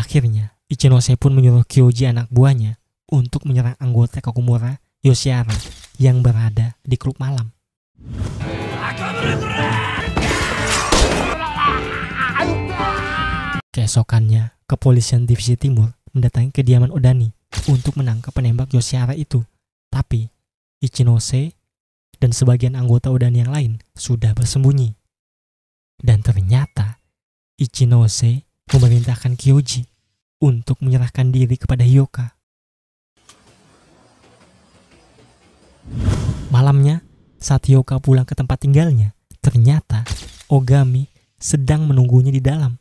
Akhirnya, Ichinose pun menyuruh Kyoji anak buahnya untuk menyerang anggota Kakumura, Yoshiara, yang berada di klub malam. Keesokannya, kepolisian Divisi Timur mendatangi kediaman Odani untuk menangkap penembak Yoshiara itu. Tapi, Ichinose dan sebagian anggota Odani yang lain sudah bersembunyi. Dan ternyata, Ichinose memerintahkan Kyoji untuk menyerahkan diri kepada Hyoka. Malamnya, saat Hyoka pulang ke tempat tinggalnya, ternyata Ogami sedang menunggunya di dalam.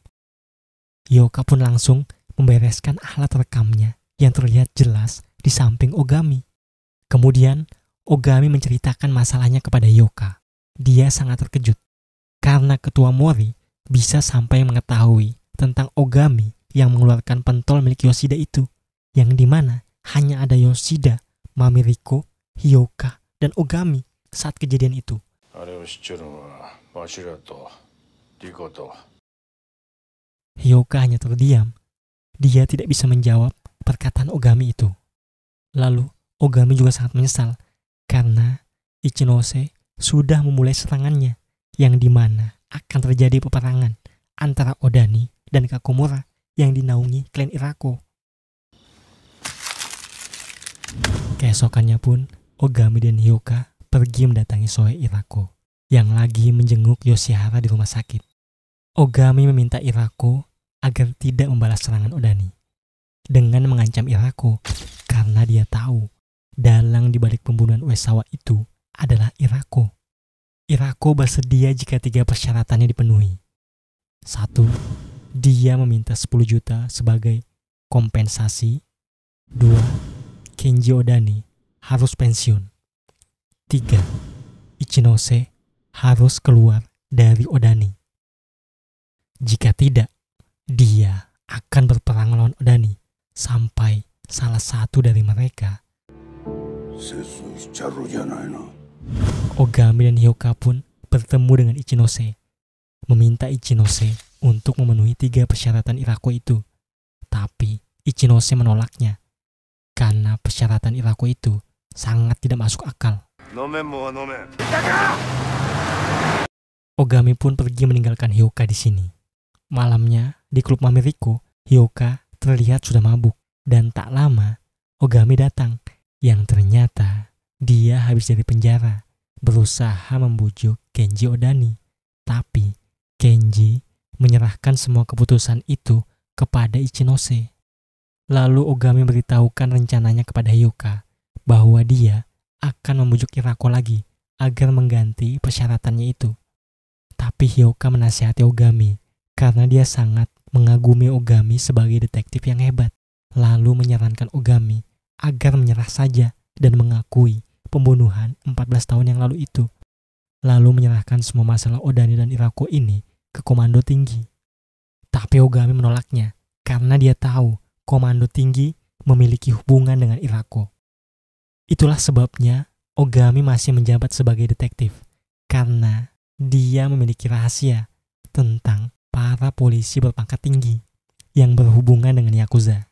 Hyoka pun langsung membereskan alat rekamnya yang terlihat jelas di samping Ogami. Kemudian, Ogami menceritakan masalahnya kepada Hyoka. Dia sangat terkejut karena ketua Mori bisa sampai mengetahui tentang Ogami yang mengeluarkan pentol milik Yoshida itu, yang dimana hanya ada Yoshida, Mamiriko, Hyoka, dan Ogami saat kejadian itu. Hyoka hanya terdiam. Dia tidak bisa menjawab perkataan Ogami itu. Lalu, Ogami juga sangat menyesal karena Ichinose sudah memulai serangannya, yang dimana akan terjadi peperangan antara Odani dan Kakumura yang dinaungi klan Irako. Keesokannya pun, Ogami dan Hyoka pergi mendatangi Soe Irako yang lagi menjenguk Yoshihara di rumah sakit. Ogami meminta Irako agar tidak membalas serangan Odani dengan mengancam Irako karena dia tahu dalang dibalik pembunuhan Uesawa itu adalah Irako. Irako bersedia jika 3 persyaratannya dipenuhi. 1. Dia meminta 10 juta sebagai kompensasi. 2. Kenji Odani harus pensiun. 3. Ichinose harus keluar dari Odani. Jika tidak, dia akan berperang melawan Odani sampai salah satu dari mereka. Ogami dan Hyoka pun bertemu dengan Ichinose, meminta Ichinose untuk memenuhi 3 persyaratan Irako itu. Tapi Ichinose menolaknya karena persyaratan Irako itu sangat tidak masuk akal. Ogami pun pergi meninggalkan Hyoka di sini. Malamnya, di klub Mamiriko, Hyoka terlihat sudah mabuk. Dan tak lama, Ogami datang, yang ternyata dia habis dari penjara, berusaha membujuk Kenji Odani. Tapi, Kenji menyerahkan semua keputusan itu kepada Ichinose. Lalu Ogami beritahukan rencananya kepada Hyoka bahwa dia akan membujuk Irako lagi agar mengganti persyaratannya itu. Tapi Hyoka menasihati Ogami karena dia sangat mengagumi Ogami sebagai detektif yang hebat. Lalu menyarankan Ogami agar menyerah saja dan mengakui pembunuhan 14 tahun yang lalu itu. Lalu menyerahkan semua masalah Odani dan Irako ini ke komando tinggi. Tapi Ogami menolaknya karena dia tahu komando tinggi memiliki hubungan dengan Irako. Itulah sebabnya Ogami masih menjabat sebagai detektif karena dia memiliki rahasia tentang para polisi berpangkat tinggi yang berhubungan dengan Yakuza.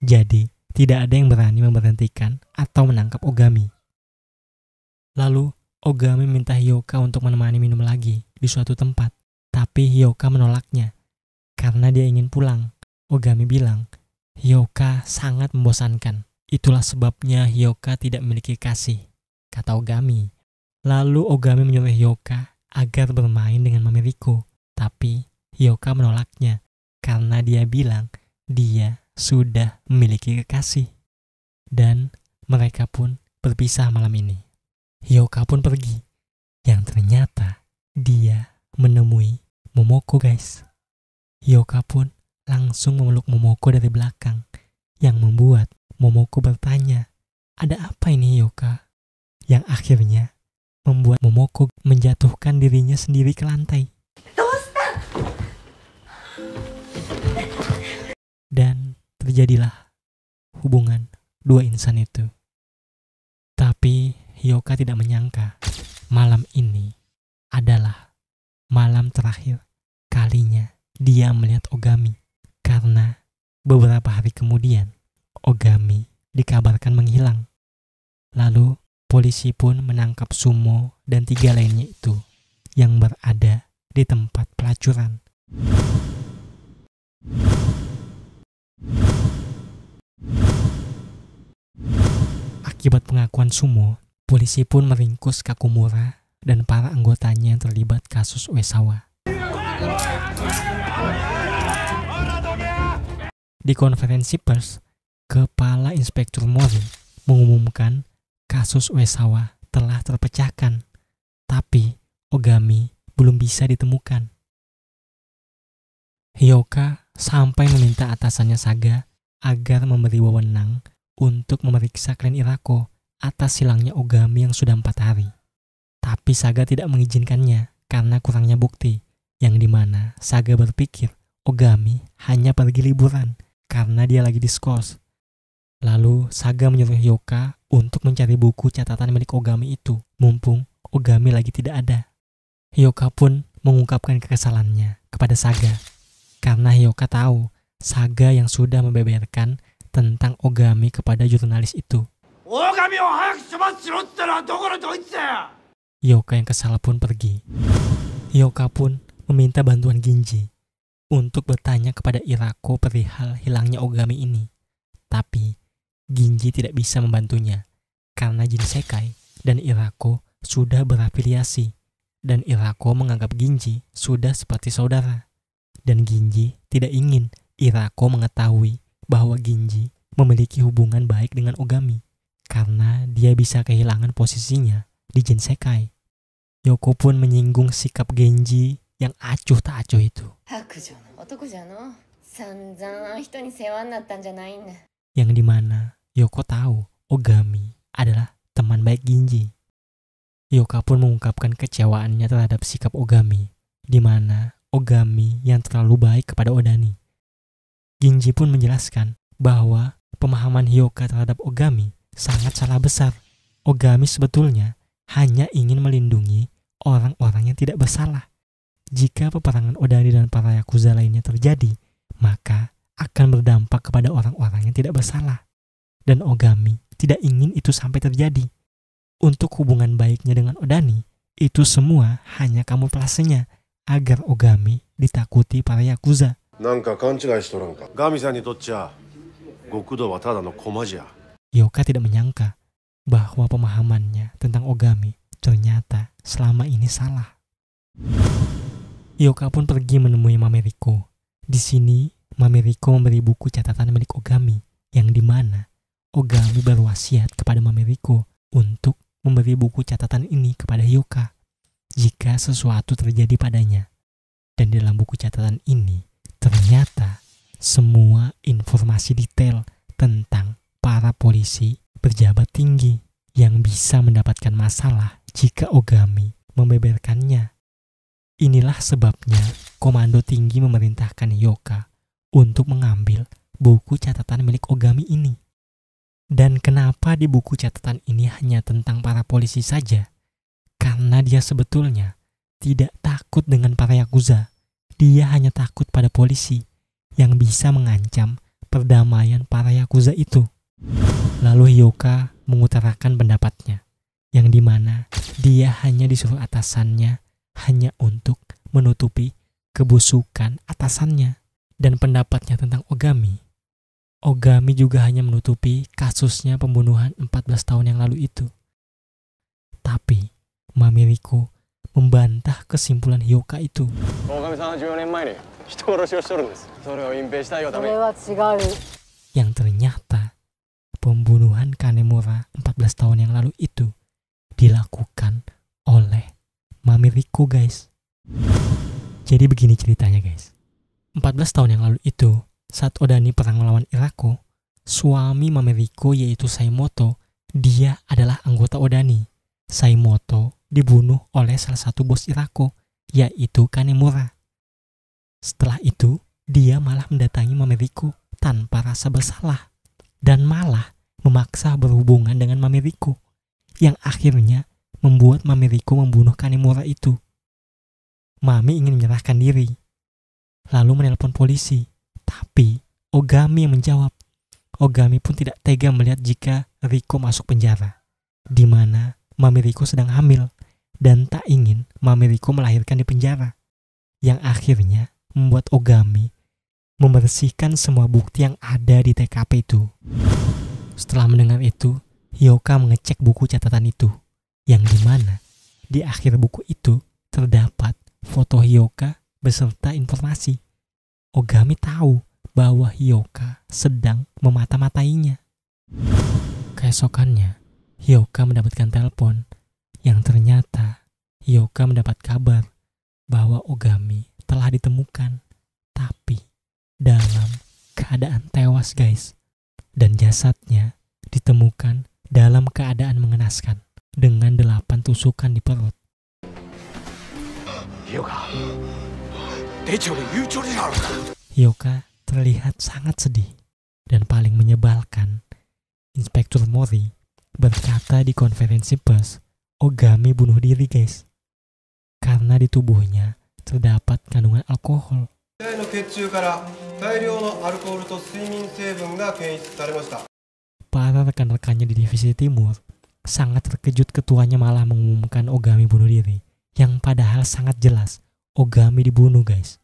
Jadi, tidak ada yang berani memberhentikan atau menangkap Ogami. Lalu, Ogami minta Hyoka untuk menemani minum lagi di suatu tempat. Tapi Hyoka menolaknya karena dia ingin pulang. Ogami bilang, Hyoka sangat membosankan. Itulah sebabnya Hyoka tidak memiliki kasih, kata Ogami. Lalu Ogami menyuruh Hyoka agar bermain dengan Mamiriko. Tapi Hyoka menolaknya karena dia bilang dia sudah memiliki kekasih. Dan mereka pun berpisah malam ini. Hyoka pun pergi, yang ternyata dia menemui Momoko, guys. Hyoka pun langsung memeluk Momoko dari belakang, yang membuat Momoko bertanya, ada apa ini Hyoka? Yang akhirnya membuat Momoko menjatuhkan dirinya sendiri ke lantai. Dan terjadilah hubungan dua insan itu. Tapi Hyoka tidak menyangka malam ini adalah malam terakhir kalinya dia melihat Ogami. Karena Beberapa hari kemudian, Ogami dikabarkan menghilang. Lalu, polisi pun menangkap Sumo dan 3 lainnya itu yang berada di tempat pelacuran. Akibat pengakuan Sumo, polisi pun meringkus Kakumura dan para anggotanya yang terlibat kasus Uesawa. Di konferensi pers, Kepala Inspektur Mori mengumumkan kasus Uesawa telah terpecahkan, tapi Ogami belum bisa ditemukan. Hyoka sampai meminta atasannya Saga agar memberi wewenang untuk memeriksa klan Irako atas hilangnya Ogami yang sudah 4 hari. Tapi Saga tidak mengizinkannya karena kurangnya bukti, yang dimana Saga berpikir Ogami hanya pergi liburan karena dia lagi diskors. Lalu Saga menyuruh Hyoka untuk mencari buku catatan milik Ogami itu, mumpung Ogami lagi tidak ada. Hyoka pun mengungkapkan kekesalannya kepada Saga, karena Hyoka tahu Saga yang sudah membeberkan tentang Ogami kepada jurnalis itu. Hyoka yang kesal pun pergi. Hyoka pun meminta bantuan Ginji untuk bertanya kepada Irako perihal hilangnya Ogami ini. Tapi Ginji tidak bisa membantunya karena Jinsekai dan Irako sudah berafiliasi, dan Irako menganggap Ginji sudah seperti saudara. Dan Ginji tidak ingin Irako mengetahui bahwa Ginji memiliki hubungan baik dengan Ogami, karena dia bisa kehilangan posisinya di Jinsekai. Yoko pun menyinggung sikap Genji yang acuh tak acuh itu. Yang dimana Yoko tahu Ogami adalah teman baik Ginji. Hyoka pun mengungkapkan kecewaannya terhadap sikap Ogami, di mana Ogami yang terlalu baik kepada Odani. Ginji pun menjelaskan bahwa pemahaman Hyoka terhadap Ogami sangat salah besar. Ogami sebetulnya hanya ingin melindungi orang-orang yang tidak bersalah. Jika peperangan Odani dan para Yakuza lainnya terjadi, maka akan berdampak kepada orang-orang yang tidak bersalah. Dan Ogami tidak ingin itu sampai terjadi. Untuk hubungan baiknya dengan Odani, itu semua hanya kamuflasenya agar Ogami ditakuti para Yakuza. Hyoka tidak menyangka bahwa pemahamannya tentang Ogami ternyata selama ini salah. Hyoka pun pergi menemui Mameriko. Di sini, Mameriko memberi buku catatan milik Ogami, yang dimana Ogami berwasiat kepada Mameriko untuk memberi buku catatan ini kepada Hyoka jika sesuatu terjadi padanya. Dan dalam buku catatan ini, ternyata semua informasi detail tentang para polisi berjabat tinggi yang bisa mendapatkan masalah jika Ogami membeberkannya. Inilah sebabnya Komando Tinggi memerintahkan Hyoka untuk mengambil buku catatan milik Ogami ini. Dan kenapa di buku catatan ini hanya tentang para polisi saja? Karena dia sebetulnya tidak takut dengan para Yakuza. Dia hanya takut pada polisi yang bisa mengancam perdamaian para Yakuza itu. Lalu Hyoka mengutarakan pendapatnya, yang dimana dia hanya disuruh atasannya hanya untuk menutupi kebusukan atasannya. Dan pendapatnya tentang Ogami juga hanya menutupi kasusnya pembunuhan 14 tahun yang lalu itu. Tapi Mameriko membantah kesimpulan Hyoka itu. Yang ternyata pembunuhan Kanemura 14 tahun yang lalu itu dilakukan oleh Mameriko, guys. Jadi begini ceritanya, guys. 14 tahun yang lalu itu, saat Odani perang melawan Irako, suami Mameriko yaitu Saimoto, dia adalah anggota Odani. Saimoto dibunuh oleh salah satu bos Irako, yaitu Kanemura. Setelah itu, dia malah mendatangi Mameriko tanpa rasa bersalah, dan malah memaksa berhubungan dengan Mameriko, yang akhirnya membuat Mameriko membunuh Kanemura itu. Mami ingin menyerahkan diri, lalu menelpon polisi, tapi Ogami yang menjawab. Ogami pun tidak tega melihat jika Riko masuk penjara, di mana Mami Riko sedang hamil dan tak ingin Mami Riko melahirkan di penjara, yang akhirnya membuat Ogami membersihkan semua bukti yang ada di TKP itu. Setelah mendengar itu, Hyoka mengecek buku catatan itu, yang dimana di akhir buku itu terdapat foto Hyoka beserta informasi. Ogami tahu bahwa Hyoka sedang memata-matainya. Keesokannya, Hyoka mendapatkan telepon yang ternyata Hyoka mendapat kabar bahwa Ogami telah ditemukan, tapi dalam keadaan tewas guys. Dan jasadnya ditemukan dalam keadaan mengenaskan dengan 8 tusukan di perut. Hyoka terlihat sangat sedih, dan paling menyebalkan, Inspektur Mori berkata di konferensi pers, Ogami bunuh diri guys, karena di tubuhnya terdapat kandungan alkohol. Para rekan-rekannya di Divisi Timur sangat terkejut ketuanya malah mengumumkan Ogami bunuh diri, yang padahal sangat jelas Ogami dibunuh guys.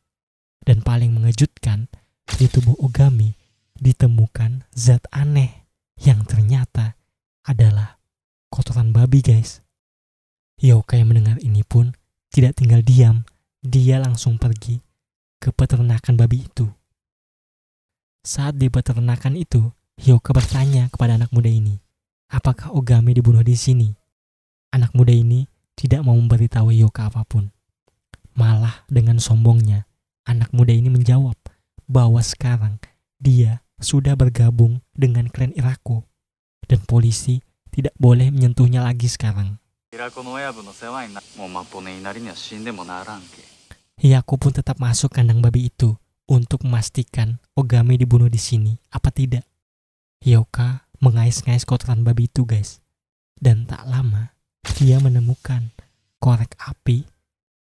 Dan paling mengejutkan, di tubuh Ogami ditemukan zat aneh yang ternyata adalah kotoran babi guys. Hyoka yang mendengar ini pun tidak tinggal diam, dia langsung pergi ke peternakan babi itu. Saat di peternakan itu, Hyoka bertanya kepada anak muda ini, apakah Ogami dibunuh di sini? Anak muda ini tidak mau memberitahu Hyoka apapun. Malah dengan sombongnya, anak muda ini menjawab bahwa sekarang dia sudah bergabung dengan klan Irako dan polisi tidak boleh menyentuhnya lagi sekarang. Hyaku pun tetap masuk kandang babi itu untuk memastikan Ogami dibunuh di sini apa tidak. Hyoka mengais-ngais kotoran babi itu guys, dan tak lama dia menemukan korek api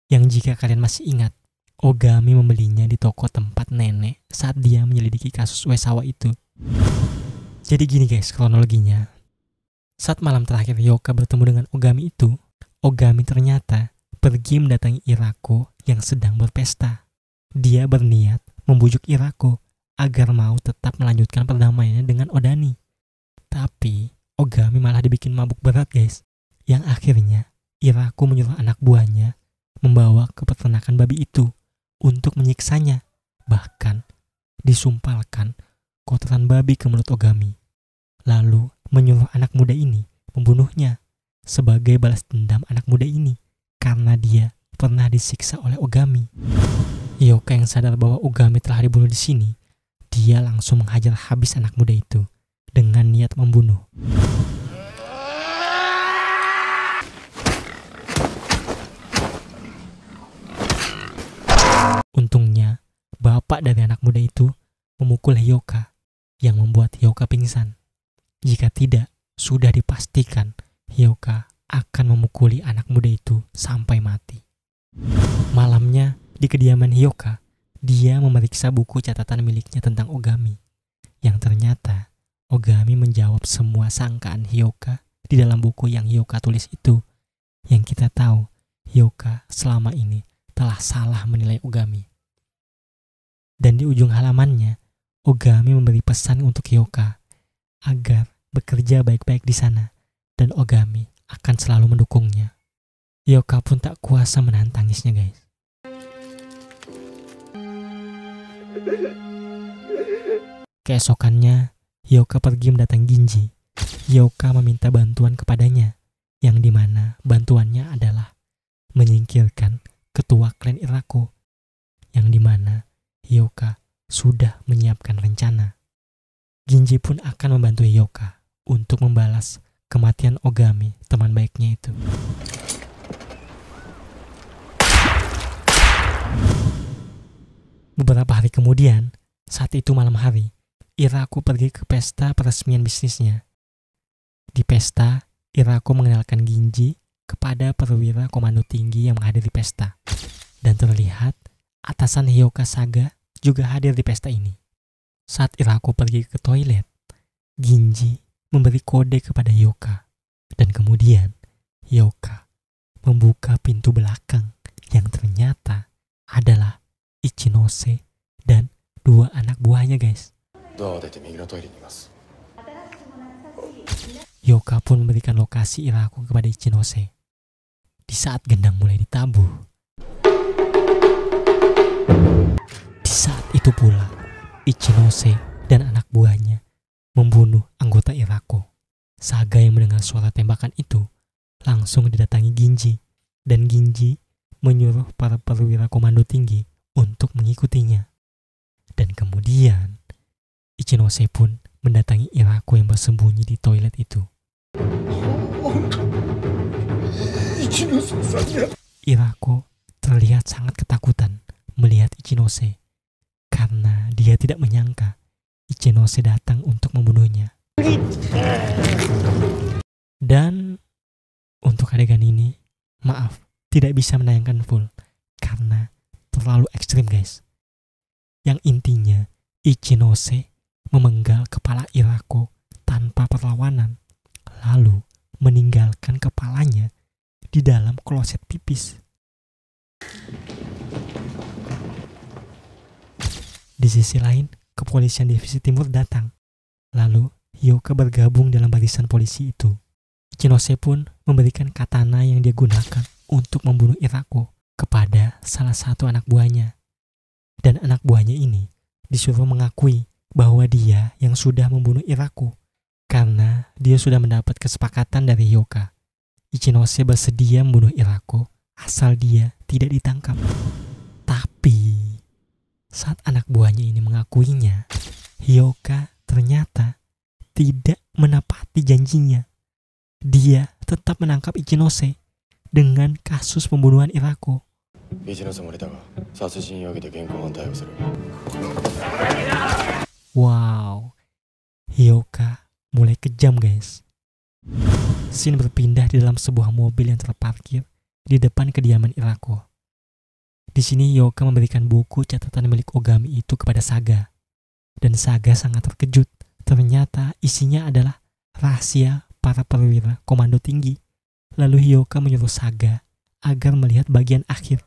yang jika kalian masih ingat, Ogami membelinya di toko tempat nenek saat dia menyelidiki kasus Uesawa itu. Jadi gini guys kronologinya. Saat malam terakhir Hyoka bertemu dengan Ogami itu, Ogami ternyata pergi mendatangi Irako yang sedang berpesta. Dia berniat membujuk Irako agar mau tetap melanjutkan perdamaiannya dengan Odani. Tapi Ogami malah dibikin mabuk berat guys, yang akhirnya Irako menyuruh anak buahnya membawa ke peternakan babi itu untuk menyiksanya, bahkan disumpalkan kotoran babi ke mulut Ogami, lalu menyuruh anak muda ini membunuhnya sebagai balas dendam anak muda ini karena dia pernah disiksa oleh Ogami. Hyoka yang sadar bahwa Ogami telah dibunuh di sini, dia langsung menghajar habis anak muda itu dengan niat membunuh. Untungnya, bapak dari anak muda itu memukul Hyoka yang membuat Hyoka pingsan. Jika tidak, sudah dipastikan Hyoka akan memukuli anak muda itu sampai mati. Malamnya, di kediaman Hyoka, dia memeriksa buku catatan miliknya tentang Ogami, yang ternyata Ogami menjawab semua sangkaan Hyoka di dalam buku yang Hyoka tulis itu, yang kita tahu Hyoka selama ini telah salah menilai Ogami. Dan di ujung halamannya, Ogami memberi pesan untuk Hyoka agar bekerja baik-baik di sana, dan Ogami akan selalu mendukungnya. Hyoka pun tak kuasa menahan tangisnya guys. Keesokannya, Hyoka pergi mendatangi Ginji. Hyoka meminta bantuan kepadanya, yang dimana bantuannya adalah menyingkirkan ketua klan Irako, yang dimana Hyoka sudah menyiapkan rencana. Ginji pun akan membantu Hyoka untuk membalas kematian Ogami, teman baiknya itu. Beberapa hari kemudian, saat itu malam hari, Irako pergi ke pesta peresmian bisnisnya. Di pesta, Irako mengenalkan Ginji kepada perwira komando tinggi yang menghadiri pesta. Dan terlihat atasan Hyoka Saga juga hadir di pesta ini. Saat Irako pergi ke toilet, Ginji memberi kode kepada Hyoka. Dan kemudian Hyoka membuka pintu belakang yang ternyata adalah Ichinose dan 2 anak buahnya guys. Hyoka pun memberikan lokasi Irako kepada Ichinose. Di saat gendang mulai ditabuh, di saat itu pula Ichinose dan anak buahnya membunuh anggota Irako. Saga yang mendengar suara tembakan itu langsung didatangi Ginji, dan Ginji menyuruh para perwira komando tinggi untuk mengikutinya. Dan kemudian Ichinose pun mendatangi Irako yang bersembunyi di toilet itu. Irako terlihat sangat ketakutan melihat Ichinose karena dia tidak menyangka Ichinose datang untuk membunuhnya. Dan untuk adegan ini, maaf, tidak bisa menayangkan full karena terlalu ekstrim guys. Yang intinya, Ichinose memenggal kepala Irako tanpa perlawanan, lalu meninggalkan kepalanya di dalam kloset pipis. Di sisi lain, kepolisian divisi timur datang. Lalu Hyoka bergabung dalam barisan polisi itu. Ichinose pun memberikan katana yang dia gunakan untuk membunuh Irako kepada salah satu anak buahnya. Dan anak buahnya ini disuruh mengakui bahwa dia yang sudah membunuh Irako karena dia sudah mendapat kesepakatan dari Hyoka. Ichinose bersedia membunuh Irako asal dia tidak ditangkap. Tapi saat anak buahnya ini mengakuinya, Hyoka ternyata tidak menepati janjinya. Dia tetap menangkap Ichinose dengan kasus pembunuhan Irako. Wow, Hyoka mulai kejam guys. Scene berpindah di dalam sebuah mobil yang terparkir di depan kediaman Irako. Di sini Hyoka memberikan buku catatan milik Ogami itu kepada Saga. Dan Saga sangat terkejut. Ternyata isinya adalah rahasia para perwira komando tinggi. Lalu Hyoka menyuruh Saga agar melihat bagian akhir,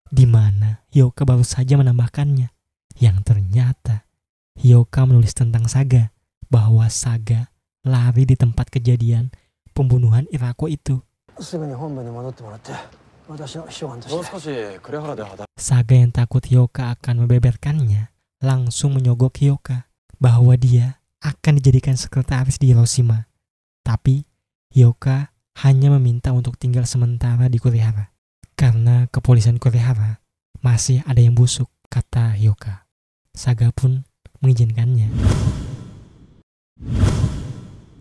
di mana Hyoka baru saja menambahkannya. Yang ternyata Hyoka menulis tentang Saga, bahwa Saga lari di tempat kejadian pembunuhan Irako itu. Saga yang takut Hyoka akan membeberkannya langsung menyogok Hyoka bahwa dia akan dijadikan sekretaris di Hiroshima. Tapi Hyoka hanya meminta untuk tinggal sementara di Kurihara karena kepolisian Kurihara masih ada yang busuk, kata Hyoka. Saga pun mengizinkannya.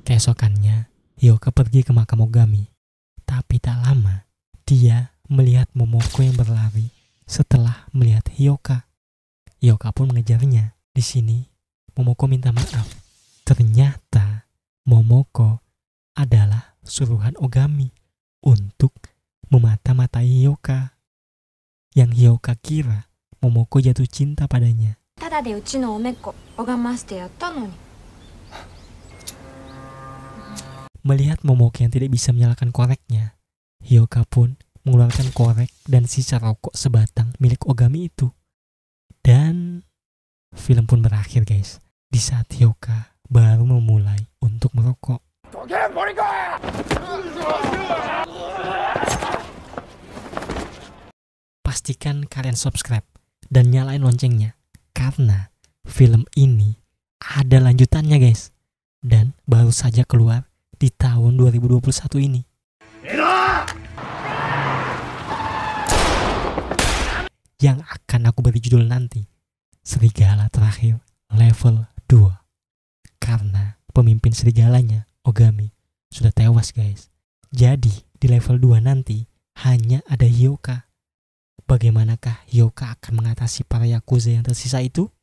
Keesokannya Hyoka pergi ke makam Ogami, tapi tak lama dia melihat Momoko yang berlari setelah melihat Hyoka. Hyoka pun mengejarnya. Di sini Momoko minta maaf. Ternyata Momoko adalah suruhan Ogami untuk memata-matai Hyoka. Yang Hyoka kira Momoko jatuh cinta padanya. Melihat Momoko yang tidak bisa menyalakan koreknya, Hyoka pun mengeluarkan korek dan sisa rokok sebatang milik Ogami itu. Dan film pun berakhir guys, di saat Hyoka baru memulai untuk merokok. Pastikan kalian subscribe dan nyalain loncengnya, karena film ini ada lanjutannya guys, dan baru saja keluar di tahun 2021 ini. Yang akan aku beri judul nanti, Serigala Terakhir Level 2. Karena pemimpin serigalanya, Ogami, sudah tewas guys. Jadi di level 2 nanti hanya ada Hyoka. Bagaimanakah Hyoka akan mengatasi para Yakuza yang tersisa itu?